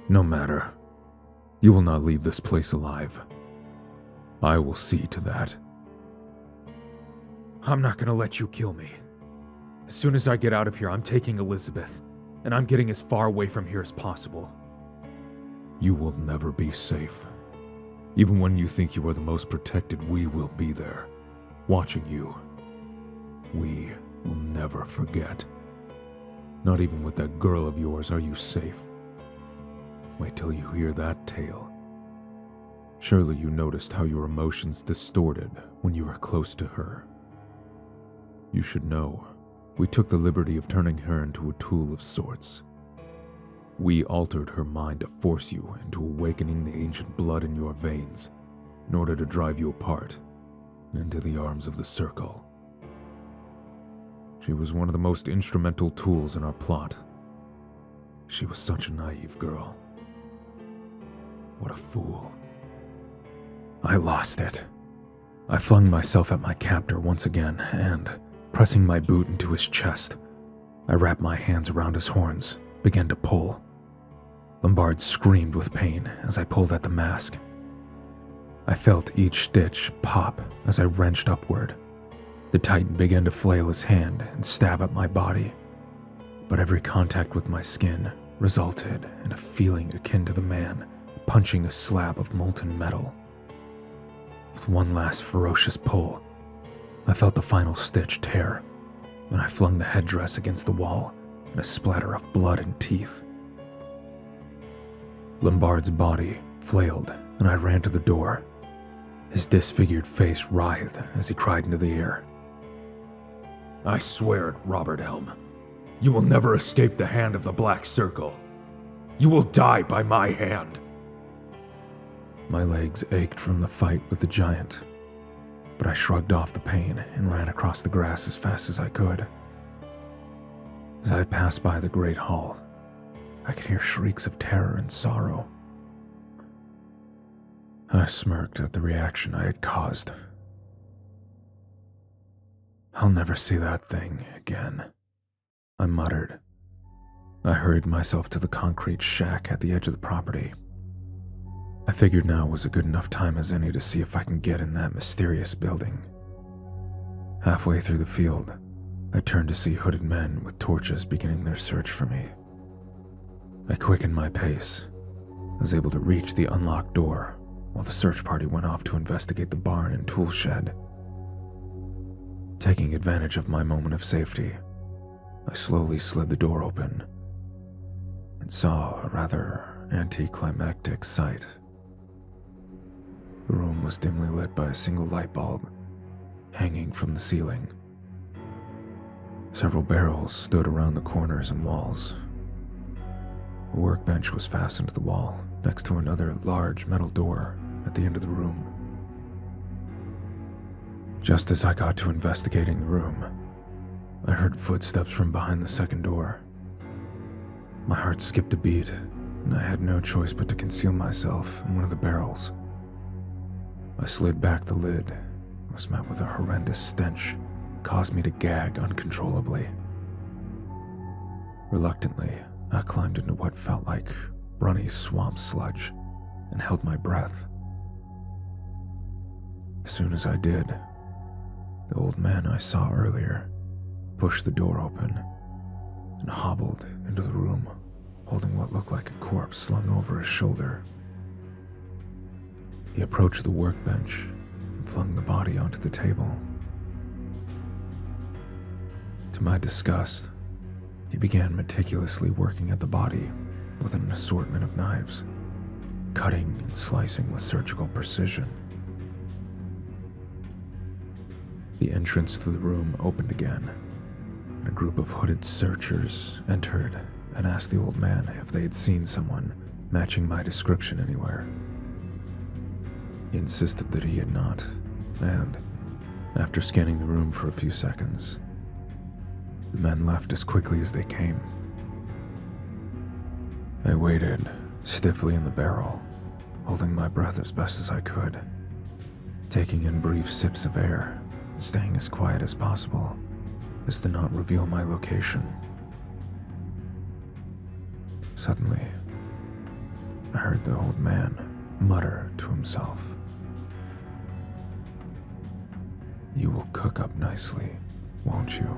No matter. You will not leave this place alive. I will see to that. I'm not gonna let you kill me. As soon as I get out of here, I'm taking Elizabeth, and I'm getting as far away from here as possible. You will never be safe. Even when you think you are the most protected, we will be there, watching you. We will never forget. Not even with that girl of yours are you safe. Wait till you hear that tale. Surely you noticed how your emotions distorted when you were close to her. You should know, we took the liberty of turning her into a tool of sorts. We altered her mind to force you into awakening the ancient blood in your veins in order to drive you apart and into the arms of the Circle. She was one of the most instrumental tools in our plot. She was such a naive girl. What a fool. I lost it. I flung myself at my captor once again and, pressing my boot into his chest, I wrapped my hands around his horns, began to pull. Lombard screamed with pain as I pulled at the mask. I felt each stitch pop as I wrenched upward. The Titan began to flail his hand and stab at my body, but every contact with my skin resulted in a feeling akin to the man punching a slab of molten metal. With one last ferocious pull, I felt the final stitch tear when I flung the headdress against the wall in a splatter of blood and teeth. Lombard's body flailed and I ran to the door. His disfigured face writhed as he cried into the air. I swear it, Robert Helm. You will never escape the hand of the Black Circle. You will die by my hand. My legs ached from the fight with the giant, but I shrugged off the pain and ran across the grass as fast as I could. As I passed by the great hall, I could hear shrieks of terror and sorrow. I smirked at the reaction I had caused. I'll never see that thing again, I muttered. I hurried myself to the concrete shack at the edge of the property. I figured now was a good enough time as any to see if I can get in that mysterious building. Halfway through the field, I turned to see hooded men with torches beginning their search for me. I quickened my pace. I was able to reach the unlocked door while the search party went off to investigate the barn and tool shed. Taking advantage of my moment of safety, I slowly slid the door open and saw a rather anticlimactic sight. The room was dimly lit by a single light bulb hanging from the ceiling. Several barrels stood around the corners and walls. A workbench was fastened to the wall next to another large metal door at the end of the room. Just as I got to investigating the room, I heard footsteps from behind the second door. My heart skipped a beat, and I had no choice but to conceal myself in one of the barrels. I slid back the lid and was met with a horrendous stench that caused me to gag uncontrollably. Reluctantly, I climbed into what felt like runny swamp sludge and held my breath. As soon as I did, the old man I saw earlier pushed the door open and hobbled into the room, holding what looked like a corpse slung over his shoulder. He approached the workbench and flung the body onto the table. To my disgust, he began meticulously working at the body with an assortment of knives, cutting and slicing with surgical precision. The entrance to the room opened again, and a group of hooded searchers entered and asked the old man if they had seen someone matching my description anywhere. He insisted that he had not, and, after scanning the room for a few seconds, the men left as quickly as they came. I waited, stiffly in the barrel, holding my breath as best as I could, taking in brief sips of air, staying as quiet as possible, as to not reveal my location. Suddenly, I heard the old man mutter to himself, "You will cook up nicely, won't you?"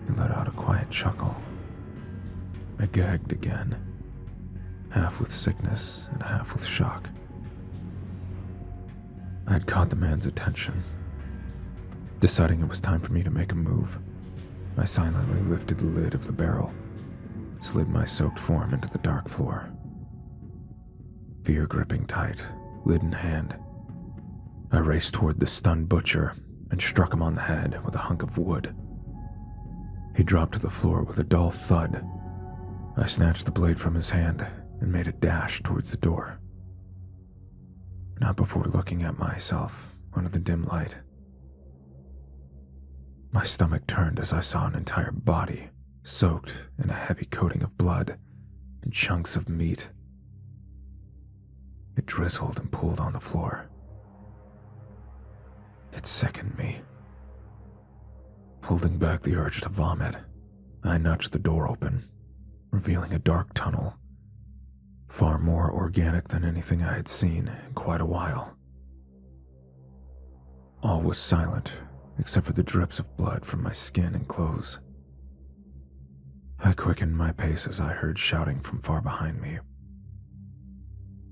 He let out a quiet chuckle. I gagged again, half with sickness and half with shock. I had caught the man's attention. Deciding it was time for me to make a move, I silently lifted the lid of the barrel, slid my soaked form into the dark floor. Fear gripping tight, lid in hand, I raced toward the stunned butcher and struck him on the head with a hunk of wood. He dropped to the floor with a dull thud. I snatched the blade from his hand and made a dash towards the door. Not before looking at myself under the dim light. My stomach turned as I saw an entire body soaked in a heavy coating of blood and chunks of meat. It drizzled and pooled on the floor. It sickened me. Holding back the urge to vomit, I nudged the door open, revealing a dark tunnel, far more organic than anything I had seen in quite a while. All was silent, except for the drips of blood from my skin and clothes. I quickened my pace as I heard shouting from far behind me.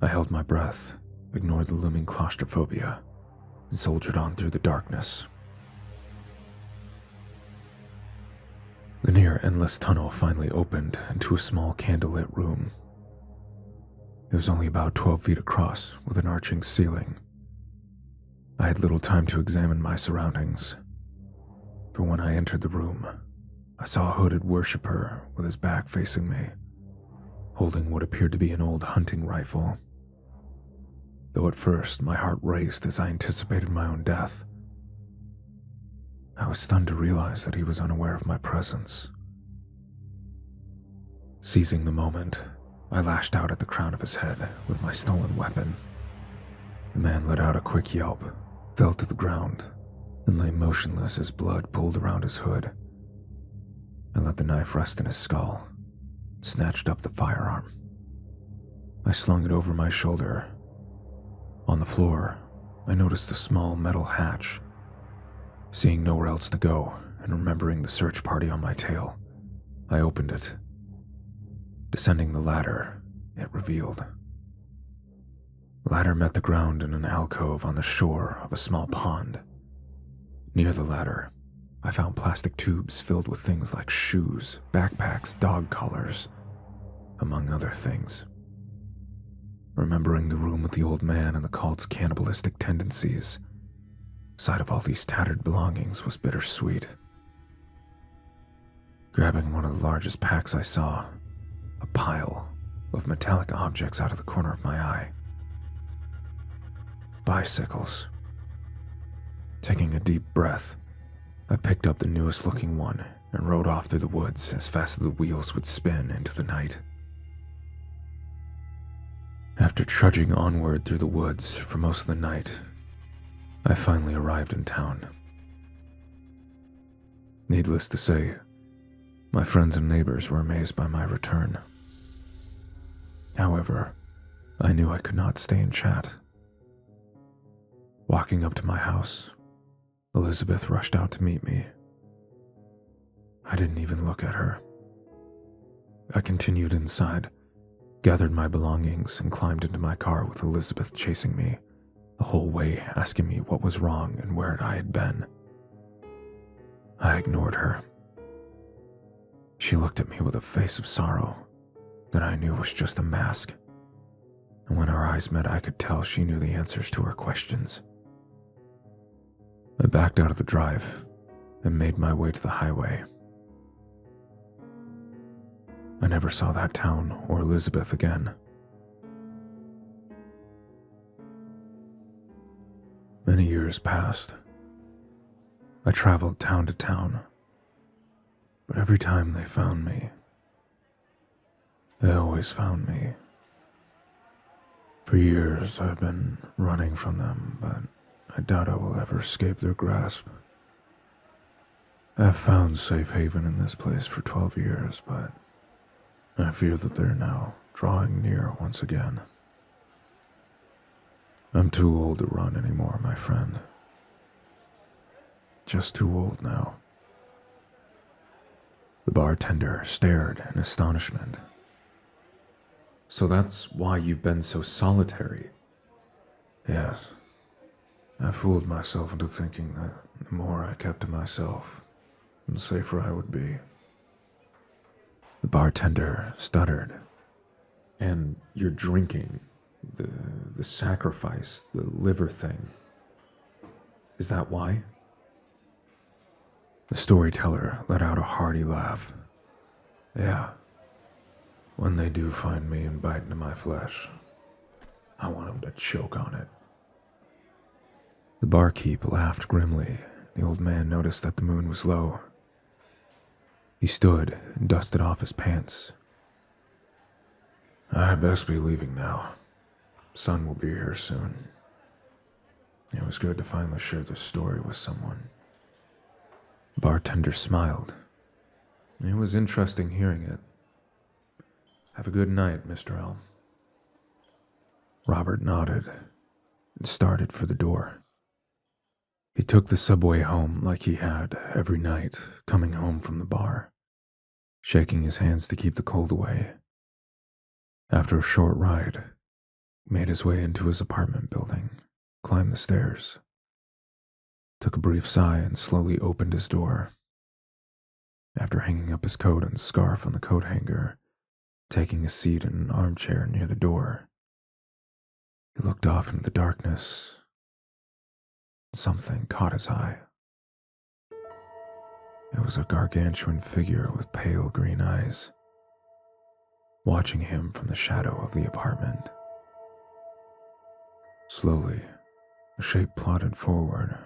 I held my breath, ignored the looming claustrophobia, and soldiered on through the darkness. The near-endless tunnel finally opened into a small candlelit room. It was only about 12 feet across, with an arching ceiling. I had little time to examine my surroundings, for when I entered the room, I saw a hooded worshiper with his back facing me, holding what appeared to be an old hunting rifle. Though at first my heart raced as I anticipated my own death, I was stunned to realize that he was unaware of my presence. Seizing the moment, I lashed out at the crown of his head with my stolen weapon. The man let out a quick yelp, fell to the ground, and lay motionless as blood pooled around his hood. I let the knife rest in his skull, and snatched up the firearm. I slung it over my shoulder. On the floor, I noticed a small metal hatch. Seeing nowhere else to go, and remembering the search party on my tail, I opened it. Descending the ladder, it revealed. The ladder met the ground in an alcove on the shore of a small pond. Near the ladder, I found plastic tubes filled with things like shoes, backpacks, dog collars, among other things. remembering the room with the old man and the cult's cannibalistic tendencies. Sight of all these tattered belongings was bittersweet. Grabbing one of the largest packs I saw, a pile of metallic objects out of the corner of my eye. Bicycles. Taking a deep breath, I picked up the newest looking one and rode off through the woods as fast as the wheels would spin into the night. After trudging onward through the woods for most of the night, I finally arrived in town. Needless to say, my friends and neighbors were amazed by my return. However, I knew I could not stay and chat. Walking up to my house, Elizabeth rushed out to meet me. I didn't even look at her. I continued inside, gathered my belongings, and climbed into my car with Elizabeth chasing me the whole way, asking me what was wrong and where I had been. I ignored her. She looked at me with a face of sorrow that I knew was just a mask, and when our eyes met, I could tell she knew the answers to her questions. I backed out of the drive and made my way to the highway. I never saw that town or Elizabeth again. Many years passed. I traveled town to town, but every time they found me, they always found me. For years I've been running from them, but I doubt I will ever escape their grasp. I've found safe haven in this place for 12 years, but I fear that they're now drawing near once again. I'm too old to run anymore, my friend. Just too old now. The bartender stared in astonishment. So that's why you've been so solitary? Yes. I fooled myself into thinking that the more I kept to myself, the safer I would be. The bartender stuttered. And you're drinking, the sacrifice, the liver thing. Is that why? The storyteller let out a hearty laugh. Yeah. When they do find me and bite into my flesh, I want them to choke on it. The barkeep laughed grimly. The old man noticed that the moon was low. He stood and dusted off his pants. I best be leaving now. Sun will be here soon. It was good to finally share this story with someone. The bartender smiled. It was interesting hearing it. Have a good night, Mr. Elm. Robert nodded and started for the door. He took the subway home like he had every night, coming home from the bar, shaking his hands to keep the cold away. After a short ride, he made his way into his apartment building, climbed the stairs, took a brief sigh and slowly opened his door. After hanging up his coat and scarf on the coat hanger, taking a seat in an armchair near the door, he looked off into the darkness. Something caught his eye. It was a gargantuan figure with pale green eyes, watching him from the shadow of the apartment. Slowly, the shape plodded forward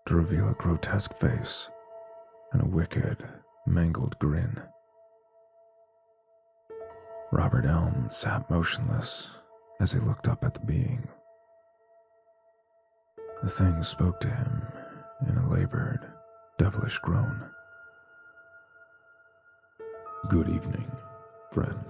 to reveal a grotesque face and a wicked, mangled grin. Robert Elm sat motionless as he looked up at the being. The thing spoke to him in a labored, devilish groan. Good evening, friend.